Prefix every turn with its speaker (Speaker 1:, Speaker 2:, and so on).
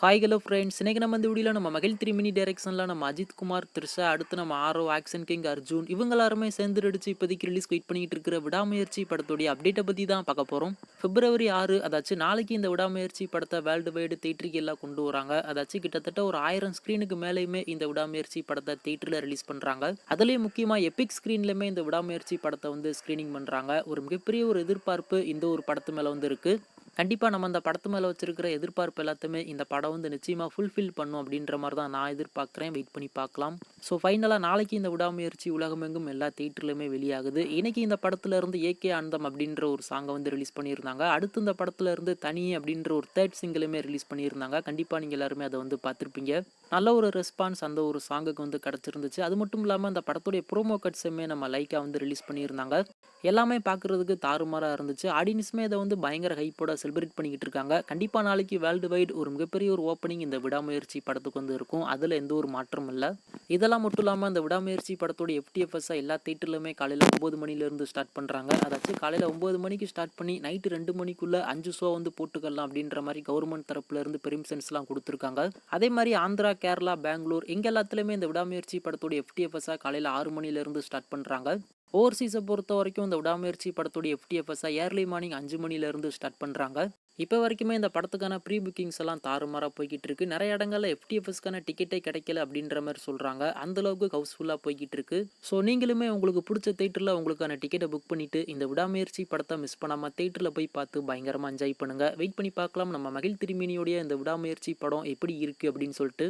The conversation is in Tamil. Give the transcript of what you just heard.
Speaker 1: ஹாய் ஹலோ ஃப்ரெண்ட்ஸ், இன்னைக்கு நம்ம இந்த வீடியோவில் நம்ம மகிழ் 3 மினி டைரக்ஷனில் நம்ம அஜித் குமார், த்ரிஷா, அடுத்து நம்ம ஆரோ, ஆக்ஷன் கிங் அர்ஜுன் இவங்க எல்லாருமே சேர்ந்து நடிச்சு இப்போதைக்கு ரிலீஸ் வெயிட் பண்ணிட்டு இருக்கிற விடாமுயற்சி படத்துடைய அப்டேட்டை பற்றி தான் பார்க்க போகிறோம். பிப்ரவரி 6 அதாச்சும் நாளைக்கு இந்த விடாமுயற்சி படத்தை வேர்ல்டு வைடு தேட்டருக்கு எல்லாம் கொண்டு வராங்க. அதாச்சும் கிட்டத்தட்ட ஒரு 1000 ஸ்க்ரீனுக்கு மேலேயுமே இந்த விடாமுயற்சி படத்தை தேட்டரில் ரிலீஸ் பண்ணுறாங்க. அதுலேயும் முக்கியமாக எபிக் ஸ்க்ரீன்லையுமே இந்த விடாமுயற்சி படத்தை வந்து ஸ்க்ரீனிங் பண்ணுறாங்க. ஒரு மிகப்பெரிய ஒரு எதிர்பார்ப்பு இந்த ஒரு படத்து மேலே வந்து இருக்குது. கண்டிப்பாக நம்ம அந்த படத்து மேலே வச்சிருக்கிற எதிர்பார்ப்பு எல்லாத்தையுமே இந்த படம் வந்து நிச்சயமாக ஃபுல்ஃபில் பண்ணும் அப்படின்ற மாதிரி தான் நான் எதிர்பார்க்குறேன். வெயிட் பண்ணி பார்க்கலாம். ஸோ ஃபைனலாக நாளைக்கு இந்த விடாமுயற்சி உலகமெங்கும் எல்லா தேட்டர்லையுமே வெளியாகுது. இன்னைக்கு இந்த படத்துல இருந்து ஏகே ஆனந்தம் அப்படின்ற ஒரு சாங்கை வந்து ரிலீஸ் பண்ணியிருந்தாங்க. அடுத்து இந்த படத்துல இருந்து தனி அப்படின்ற ஒரு தேர்ட் சிங்கிளுமே ரிலீஸ் பண்ணியிருந்தாங்க. கண்டிப்பாக நீங்கள் எல்லாருமே அதை வந்து பார்த்துருப்பீங்க. நல்ல ஒரு ரெஸ்பான்ஸ் அந்த ஒரு சாங்குக்கு வந்து கிடச்சிருந்துச்சு. அது மட்டும் இல்லாமல் அந்த படத்துடைய ப்ரோமோ கட்ஸுமே நம்ம லைக்காக வந்து ரிலீஸ் பண்ணியிருந்தாங்க. எல்லாமே பார்க்குறதுக்கு தாறுமாறாக இருந்துச்சு. ஆடியன்ஸுமே இதை வந்து பயங்கர ஹைப்போட செலிப்ரேட் பண்ணிக்கிட்டு இருக்காங்க. கண்டிப்பாக நாளைக்கு வேர்ல்டு வைடு ஒரு மிகப்பெரிய ஒரு ஓப்பனிங் இந்த விடாமுயற்சி படத்துக்கு வந்து இருக்கும். அதில் எந்த ஒரு மாற்றமும் இல்லை. இதெல்லாம் மட்டும் இல்லாமல் அந்த விடாமுயற்சி படத்தோட எஃப்டிஎஃப்எஸ்ஸை எல்லா தேட்டர்லையுமே காலையில் 9 மணிலேருந்து ஸ்டார்ட் பண்ணுறாங்க. அதாச்சும் காலையில் 9 மணிக்கு ஸ்டார்ட் பண்ணி நைட்டு 2 மணிக்குள்ளே 5 ஷோ வந்து போட்டுக்கலாம் அப்படின்ற மாதிரி கவர்மெண்ட் தரப்புலேருந்து பெர்மிஷன்ஸ்லாம் கொடுத்துருக்காங்க. அதே மாதிரி ஆந்திரா, கேரளா, பெங்களூர் எங்கே எல்லாத்துலேயுமே இந்த விடாமுயற்சி படத்தோட எஃப்டிஎஃப்எஸ்ஸை காலையில் 6 மணிலேருந்து ஸ்டார்ட் பண்ணுறாங்க. ஓவர்சீஸை பொறுத்த வரைக்கும் இந்த விடாமுயற்சி படத்துடைய எஃப்டிஎஃப்எஸ்ஸை ஏர்லி மார்னிங் 5 மணிலேருந்து ஸ்டார்ட் பண்ணுறாங்க. இப்போ வரைக்குமே இந்த படத்துக்கான ப்ரீ புக்கிங்ஸ் எல்லாம் தாறுமாறாக போய்கிட்டு இருக்கு. நிறைய இடங்கள்ல எஃப்டிஎஃப்எஸ்க்கான டிக்கெட்டே கிடைக்கல அப்படின்ற மாதிரி சொல்கிறாங்க. அந்தளவுக்கு ஹவுஸ்ஃபுல்லாக போய்கிட்டு இருக்கு. ஸோ நீங்களுமே உங்களுக்கு பிடிச்ச தேட்டரில் உங்களுக்கான டிக்கெட்டை புக் பண்ணிவிட்டு இந்த விடாமுயற்சி படத்தை மிஸ் பண்ணாமல் தேட்டரில் போய் பார்த்து பயங்கரமாக என்ஜாய் பண்ணுங்கள். வெயிட் பண்ணி பார்க்கலாம் நம்ம மகிழ் திருமேனியோடைய இந்த விடாமுயற்சி படம் எப்படி இருக்குது அப்படின்னு சொல்லிட்டு.